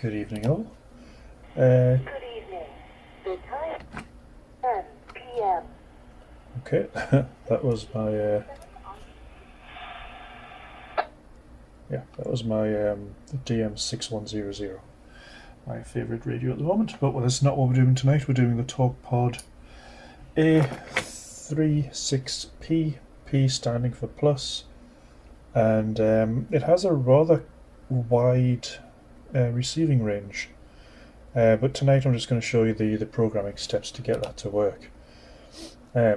Good evening, all. Good evening. The time 10 p.m. Okay, that was my DM6100, my favourite radio at the moment. But that's not what we're doing tonight. We're doing the Talkpod A36P, P standing for plus, and it has a rather wide receiving range. But tonight I'm just going to show you the programming steps to get that to work.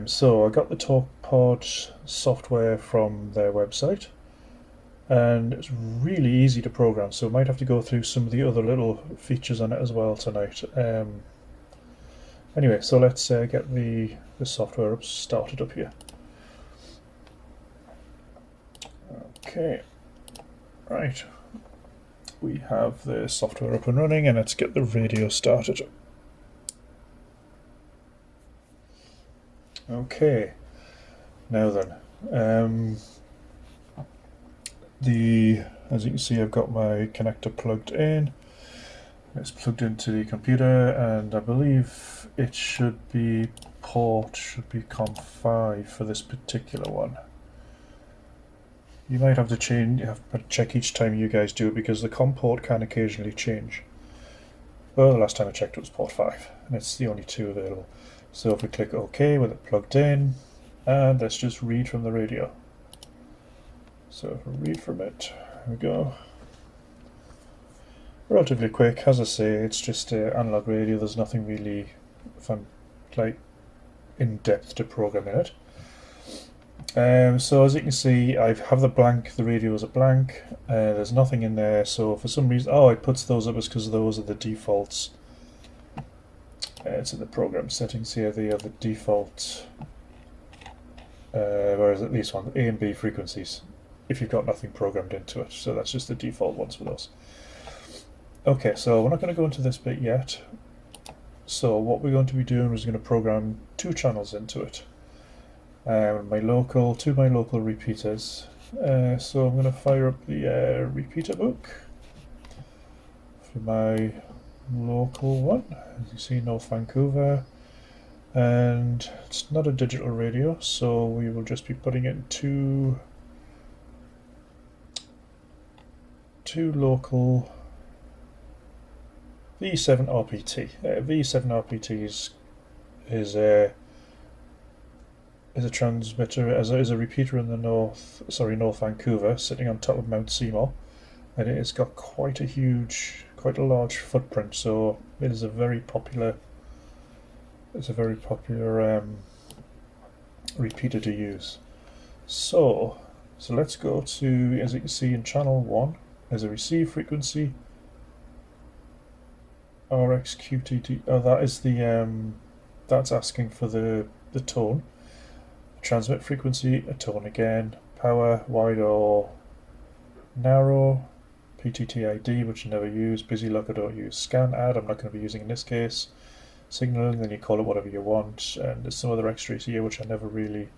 So I got the Talkpod software from their website, and it's really easy to program, so I might have to go through some of the other little features on it as well tonight. Anyway, so let's get the software started up here. Okay, right. We have the software up and running, and let's get the radio started. Okay, now then, as you can see, I've got my connector plugged in. It's plugged into the computer, and I believe it should be COM5 for this particular one. You might have to check each time you guys do it, because the COM port can occasionally change. Well, the last time I checked it was port 5, and it's the only two available. So if we click OK with it plugged in, and let's just read from the radio. So if we read from it, here we go. Relatively quick, as I say, it's just an analog radio. There's nothing really in depth to program in it. So as you can see, I have the radio as a blank. There's nothing in there, so for some reason, it puts those up as because those are the defaults. It's in the program settings here. They are the default, whereas at least one, A and B frequencies, if you've got nothing programmed into it. So that's just the default ones for those. Okay, so we're not going to go into this bit yet. So what we're going to be doing is going to program 2 channels into it. My local repeaters. So I'm going to fire up the repeater book for my local one. As you see, North Vancouver, and it's not a digital radio, so we will just be putting in two local V7 RPT. V7 RPT is a transmitter, is a repeater in the North Vancouver, sitting on top of Mount Seymour, and it has got quite a large footprint. So it is a very popular. It's a very popular repeater to use. So let's go to, as you can see in channel 1, there's a receive frequency. RxQTT. Oh, that is that's asking for the tone. Transmit frequency, a tone again. Power, wide or narrow. PTTID, which you never use. Busy look, I don't use. Scan add, I'm not going to be using in this case. Signaling, then you call it whatever you want. And there's some other extras here which I never really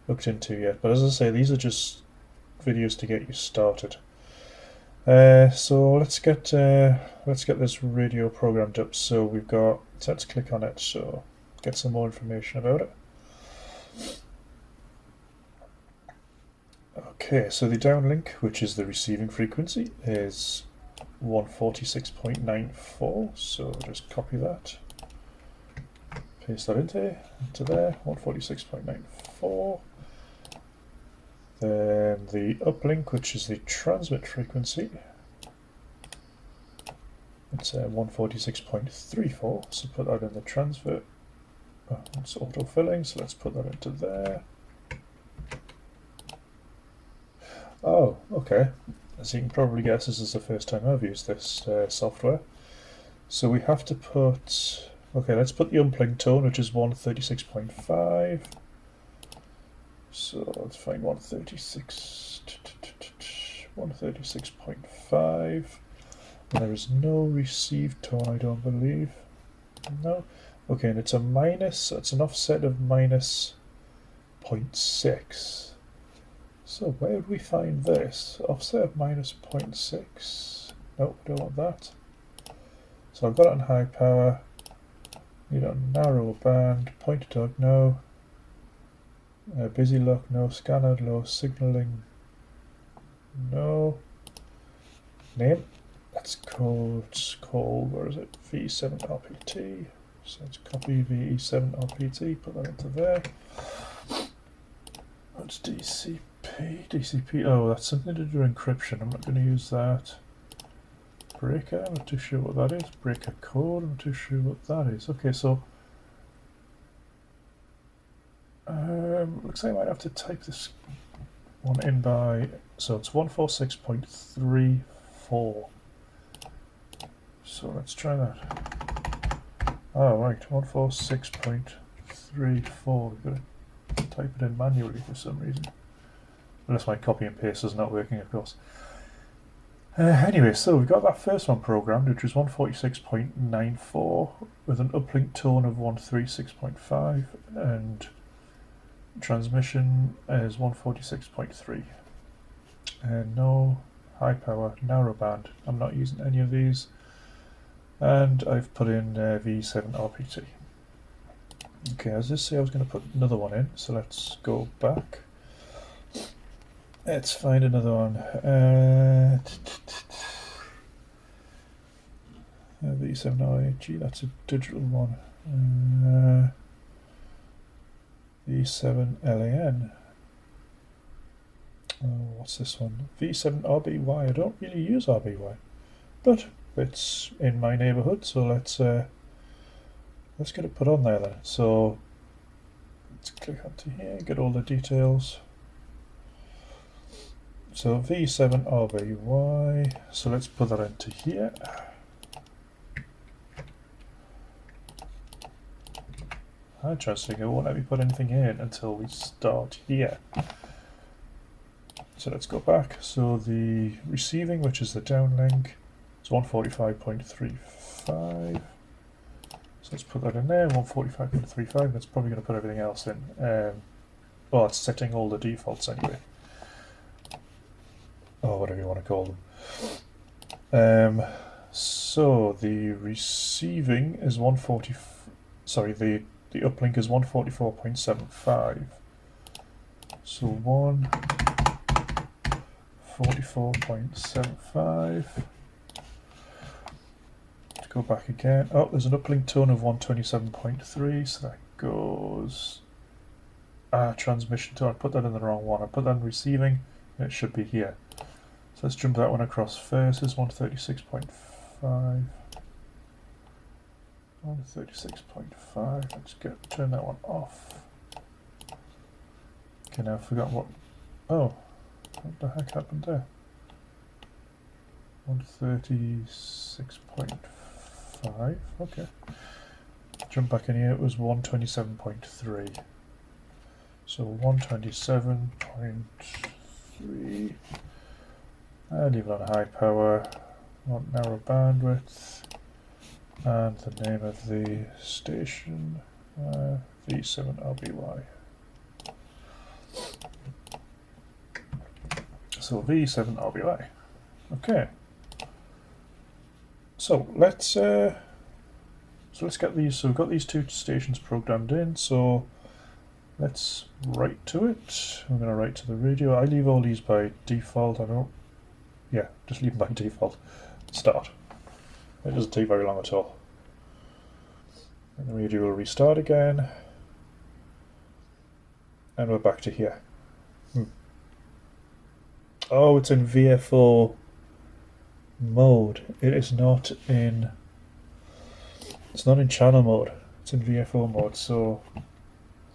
looked into yet. But as I say, these are just videos to get you started. So let's get this radio programmed up. So let's click on it. So get some more information about it. Okay, so the downlink, which is the receiving frequency, is 146.94. So just copy that, paste that into there, 146.94. Then the uplink, which is the transmit frequency, it's 146.34. So put that in the transmit. It's auto-filling, so let's put that into there. Oh, okay. As you can probably guess, this is the first time I've used this software. So we have to put, let's put the uplink tone, which is 136.5. So let's find 136.5. There is no received tone, I don't believe. No. Okay, and it's an offset of minus 0.6. So where would we find this? Offset of minus 0.6. Nope, we don't want that. So I've got it on high power. Need it on narrow band. Pointer dog, no. Busy lock, no. Scanner, low. Signaling, no. Name. Let's call, where is it? V7RPT. So let's copy V7RPT, put that into there. That's DCP. Oh, that's something to do with encryption. I'm not going to use that. Breaker, I'm not too sure what that is. Breaker code, I'm not too sure what that is. Okay, so looks like I might have to type this one in by, so it's 146.34. So let's try that. Oh, right, 146.34. We've got to type it in manually for some reason. Unless my copy and paste is not working, of course. Anyway, so we've got that first one programmed, which was 146.94 with an uplink tone of 136.5 and transmission is 146.3. No high power, narrow band. I'm not using any of these. And I've put in V7RPT. Okay, as I say, I was going to put another one in, so let's go back. Let's find another one. V7RPT, that's a digital one. V7LAN. What's this one? V7RBY. I don't really use RBY, but it's in my neighborhood, so let's get it put on there then. So let's click onto here, get all the details. So V7RBY, so let's put that into here. Interesting, it won't let me put anything in until we start here. So let's go back. So the receiving, which is the downlink, it's 145.35. So let's put that in there, 145.35. That's probably going to put everything else in. Well, it's setting all the defaults anyway. Or whatever you want to call them. So the receiving is 140. Sorry, the uplink is 144.75. So 144.75. Let's go back again. Oh, there's an uplink tone of 127.3, so that goes transmission tone. I put that in the wrong one. I put that in receiving, and it should be here. So let's jump that one across first. Is 136.5. 136.5. Let's turn that one off. Okay, now I've forgotten what. Oh, what the heck happened there? 136.5. Okay. Jump back in here. It was 127.3. So 127.3. And leave it on high power. Want narrow bandwidth. And the name of the station, V7RBY. So V7RBY. Okay. So let's get these. So we've got these two stations programmed in. So let's write to it. I'm going to write to the radio. I leave all these by default. I don't. Yeah, just leave them by default. Start. It doesn't take very long at all. And the radio will restart again. And we're back to here. Oh, it's in VFO mode. It is not in. It's not in channel mode. It's in VFO mode. So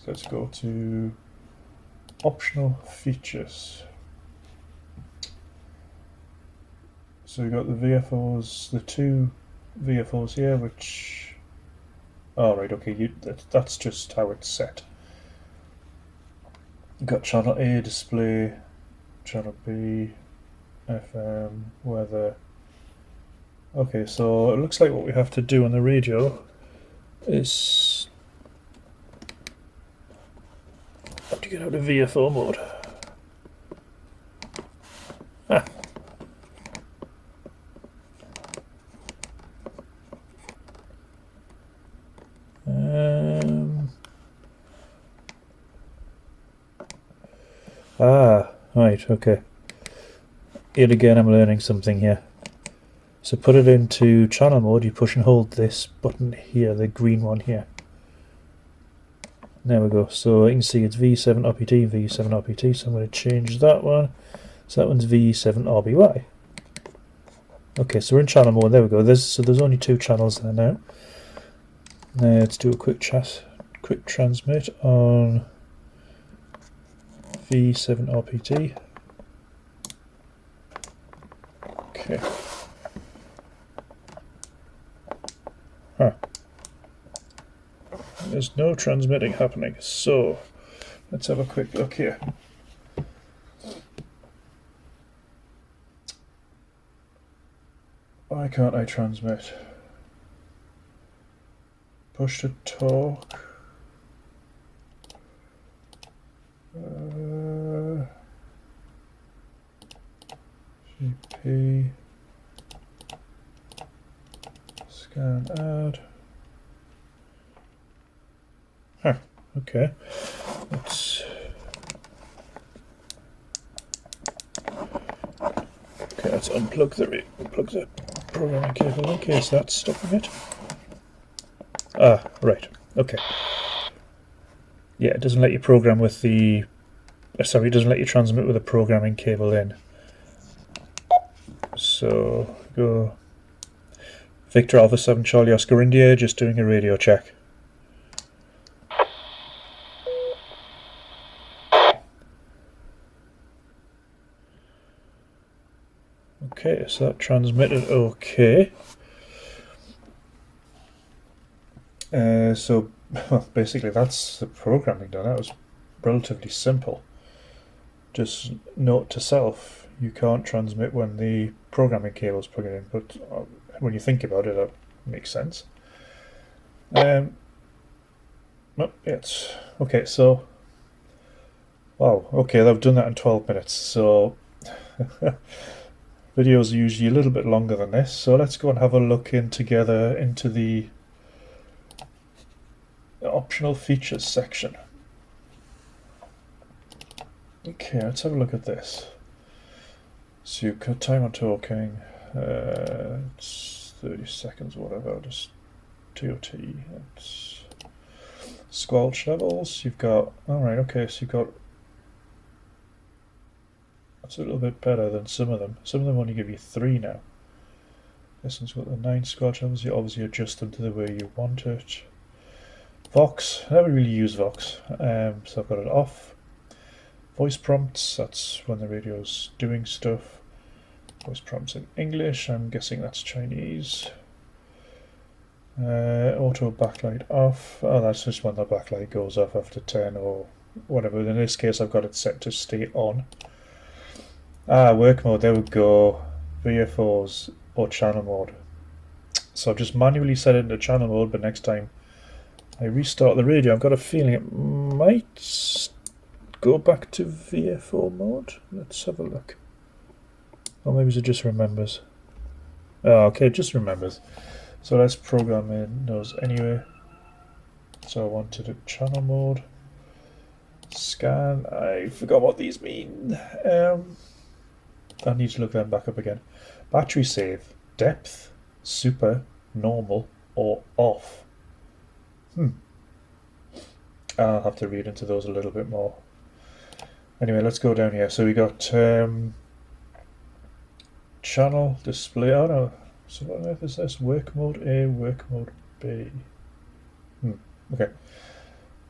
let's go to optional features. So we've got the VFOs, the two VFOs here, which. Oh, right, okay, that's just how it's set. You've got channel A display, channel B, FM, weather. Okay, so it looks like what we have to do on the radio is. Have to get out of VFO mode. Ah, right, okay. Yet again I'm learning something here. So put it into channel mode, you push and hold this button here, the green one here. There we go. So you can see it's V7RPT, V7RPT, so I'm going to change that one. So that one's V7RBY. Okay, so we're in channel mode. There we go. There's only 2 channels there now. Let's do a quick transmit on V7RPT. Okay. Huh. There's no transmitting happening, so let's have a quick look here. Why can't I transmit? Push to talk. GP. Scan add. Huh, okay. Let's unplug the programming cable in case that's stopping it. Ah, right. Okay. Yeah, it doesn't let you program with the... sorry, it doesn't let you transmit with a programming cable in. So, go... Victor Alpha 7 Charlie Oscar India, just doing a radio check. Okay, so that transmitted okay. So basically that's the programming done. That was relatively simple. Just note to self, you can't transmit when the programming cable's plugged in, but when you think about it, that makes sense. It's okay, so wow, okay, they've done that in 12 minutes, so videos are usually a little bit longer than this, so let's go and have a look in together into the optional features section. Okay, let's have a look at this. So you've got time on talking, it's 30 seconds or whatever, just TOT, it's squelch levels, you've got, alright, okay, so you've got, that's a little bit better than some of them. Some of them only give you 3 now. This one's got the 9 squelch levels, you obviously adjust them to the way you want it. Vox, I never really use Vox, so I've got it off. Voice prompts, that's when the radio's doing stuff. Voice prompts in English, I'm guessing that's Chinese. Auto backlight off, oh that's just when the backlight goes off after 10 or whatever. In this case I've got it set to stay on. Work mode, there we go. VFOs or channel mode. So I've just manually set it into channel mode, but next time I restart the radio, I've got a feeling it might go back to VFO mode. Let's have a look. Or maybe it just remembers. Oh, okay, it just remembers. So let's program in those anyway. So I wanted a channel mode. Scan. I forgot what these mean. I need to look them back up again. Battery save. Depth. Super. Normal. Or off. I'll have to read into those a little bit more. Anyway, let's go down here. So we got channel display. Oh no. So what on earth is this? Work mode A, work mode B. Okay.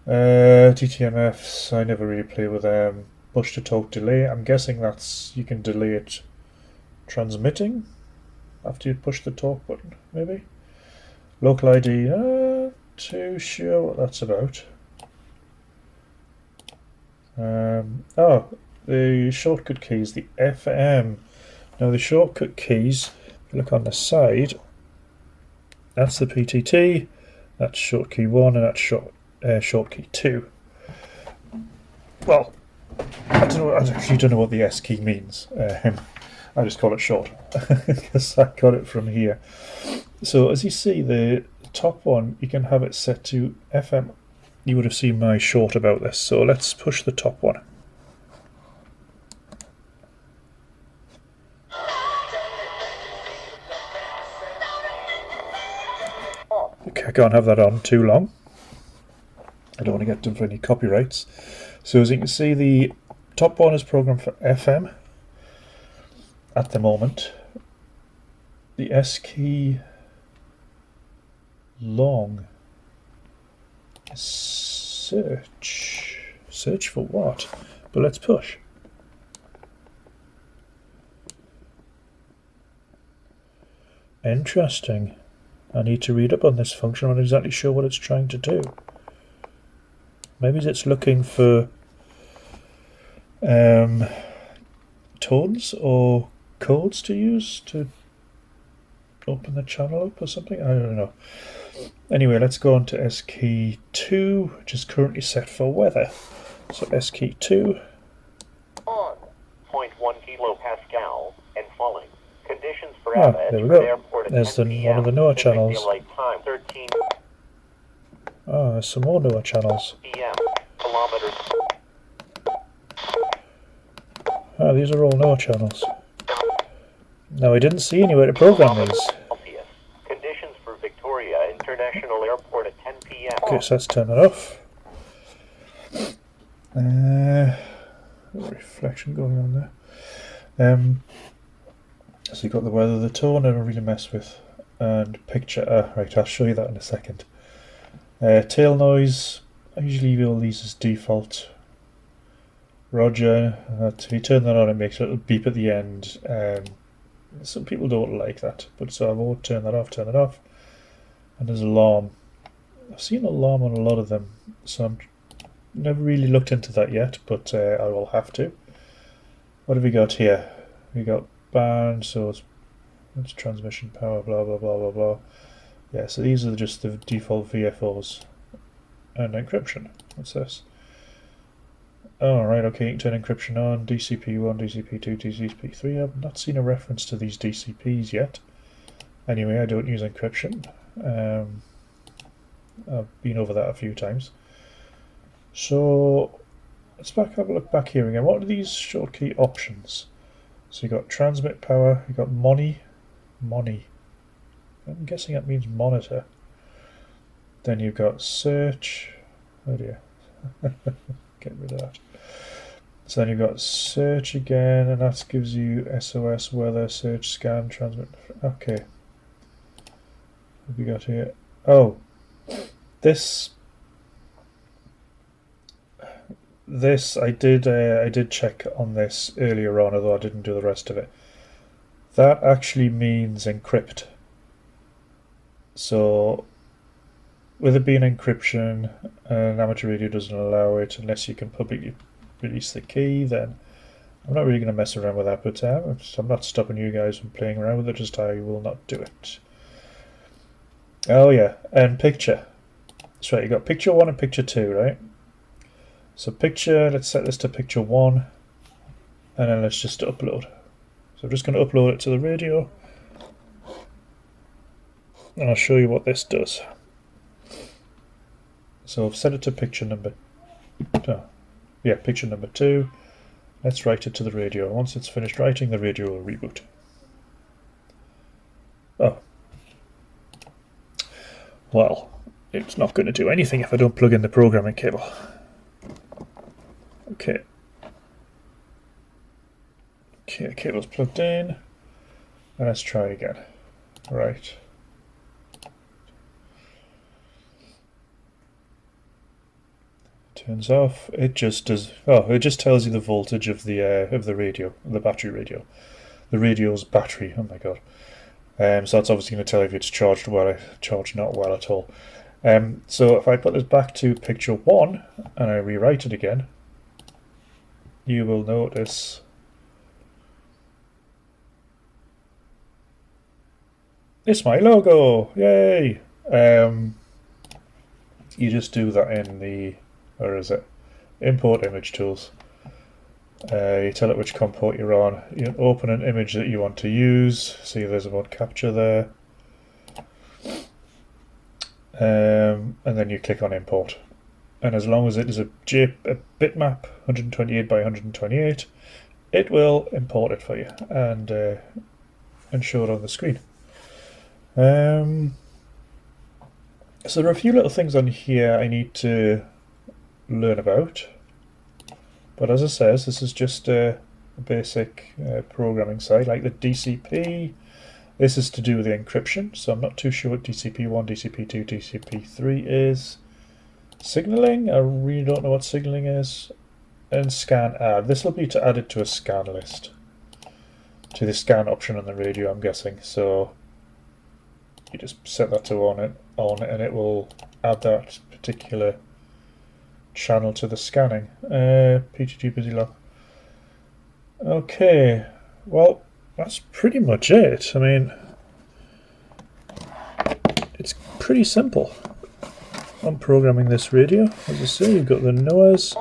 TTMFs, I never really play with them. Push to talk delay. I'm guessing that's you can delay it transmitting after you push the talk button, maybe. Local ID, not too sure what that's about. The shortcut keys, the FM. Now the shortcut keys, if you look on the side, that's the PTT, that's short key 1 and that's short key 2. Well, I actually don't know what the S key means. I just call it short because I got it from here. So as you see, the top one, you can have it set to FM. You would have seen my short about this, so let's push the top one. Okay, I can't have that on too long. I don't want to get done for any copyrights. So as you can see, the top one is programmed for FM at the moment. The S key long. Search. Search for what? But let's push. Interesting. I need to read up on this function. I'm not exactly sure what it's trying to do. Maybe it's looking for tones or codes to use to open the channel up or something. I don't know. Anyway, let's go on to S key 2, which is currently set for weather. So S key 2. On 0.1 kilopascal and falling. Conditions for There we go. There's one of the NOAA channels. Time 13 Oh, there's some more NOAA channels. p.m. Kilometers. Oh, these are all NOAA channels. Now, I didn't see anywhere to program these. Celsius. Conditions for Victoria International Airport at 10 p.m. Okay, so let's turn it off. Reflection going on there. So you've got the weather, the tone, I don't really mess with, and picture. Right, I'll show you that in a second. Tail noise. I usually leave all these as default. Roger. If you turn that on, it makes a little beep at the end. Some people don't like that, but so I won't turn that off. Turn it off. And there's alarm. I've seen alarm on a lot of them, so I've never really looked into that yet, but I will have to. What have we got here? We got band, so it's transmission power, blah blah blah blah blah. Yeah, so these are just the default VFOs. And encryption. What's this? Oh, right, okay, you can turn encryption on. DCP1, DCP2, DCP3. I've not seen a reference to these DCPs yet. Anyway, I don't use encryption. I've been over that a few times. So let's have a look back here again. What are these shortkey options? So you've got transmit power, you've got money. I'm guessing that means monitor. Then you've got search. Oh dear. Get rid of that. So then you've got search again, and that gives you SOS, weather, search, scan, transmit. Okay. What have we got here? Oh, this I did check on this earlier on, although I didn't do the rest of it. That actually means encrypt. So with it being encryption, an amateur radio doesn't allow it unless you can publicly release the key. Then I'm not really going to mess around with that, but I'm not stopping you guys from playing around with it, just I will not do it. Oh yeah, and picture. That's right, you got picture 1 and picture 2, right? So picture, let's set this to picture 1, and then let's just upload. So I'm just going to upload it to the radio, and I'll show you what this does. So I've set it to picture number 2. Let's write it to the radio. Once it's finished writing, the radio will reboot. Oh. Well, it's not going to do anything if I don't plug in the programming cable. Okay. Okay, cable's plugged in. And let's try again. Right. Turns off. It just does. Oh, it just tells you the voltage of the radio, the battery radio. The radio's battery. Oh my god. So that's obviously going to tell you if it's charged well, charged not well at all. So if I put this back to picture 1 and I rewrite it again, you will notice it's my logo. Yay! You just do that in the, where is it? Import image tools. You tell it which COM port you're on. You open an image that you want to use. See, there's a mode capture there. And then you click on import. And as long as it is a bitmap 128 by 128, it will import it for you and show it on the screen. So there are a few little things on here I need to learn about. But as it says, this is just a basic programming side, like the DCP. This is to do with the encryption, so I'm not too sure what DCP1, DCP2, DCP3 is. Signaling, I really don't know what signaling is. And scan add. This will be to add it to a scan list. To the scan option on the radio, I'm guessing. So you just set that to on, and it will add that particular channel to the scanning. PTG busy lock. Okay, well, that's pretty much it. I mean, it's pretty simple. I'm programming this radio. As I say, you've got the NOAAs.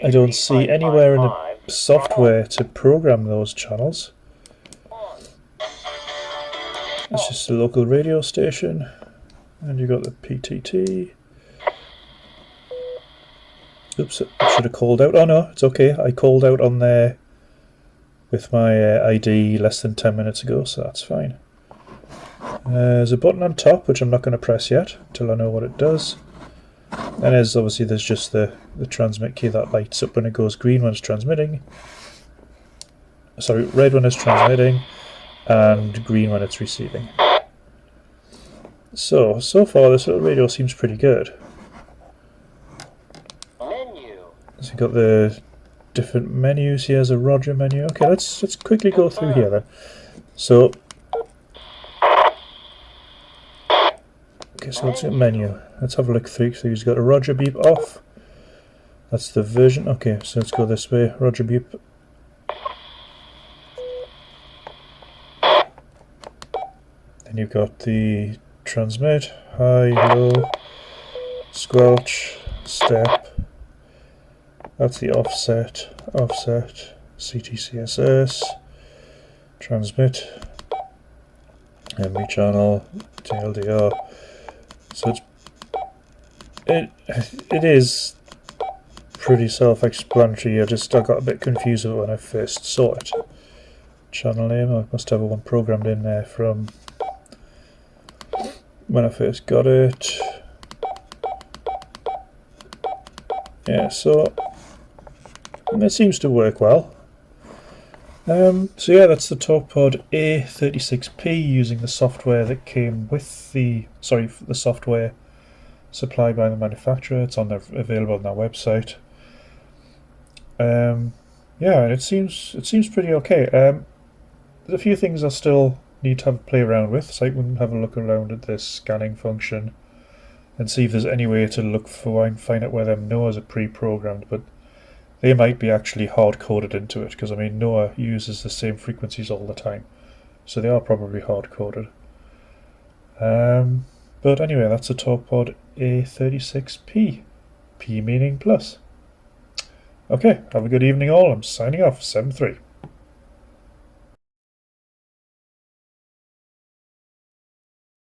I don't see anywhere in the software to program those channels. It's just a local radio station. And you've got the PTT. Oops, I should have called out. Oh no, it's okay. I called out on there with my ID less than 10 minutes ago, so that's fine. There's a button on top, which I'm not going to press yet until I know what it does. And there's just the transmit key that lights up when it goes green when it's transmitting. Sorry, red when it's transmitting, and green when it's receiving. So far this little radio seems pretty good. So you've got the different menus. Here's a Roger menu. Okay, let's quickly go through here then. So, okay, so let's get menu. Let's have a look through. So you've got a Roger beep off. That's the version. Okay, so let's go this way. Roger beep. Then you've got the transmit, high, low, squelch, step. That's the offset, CTCSS, transmit, MV channel, TLDR. So it is pretty self-explanatory. I got a bit confused with it when I first saw it. Channel name, I must have one programmed in there from when I first got it. Yeah, so it seems to work well. So yeah, that's the Talkpod A36P using the software that came with the software supplied by the manufacturer. It's available on their website. Yeah, and it seems pretty okay. There's a few things I still need to play around with, so I can have a look around at this scanning function and see if there's any way to find out where them NOAAs are pre-programmed, but they might be actually hard-coded into it, because I mean NOAA uses the same frequencies all the time, so they are probably hard-coded. But anyway, that's a Talkpod A36P, P meaning plus. Okay, have a good evening all. I'm signing off, 7-3.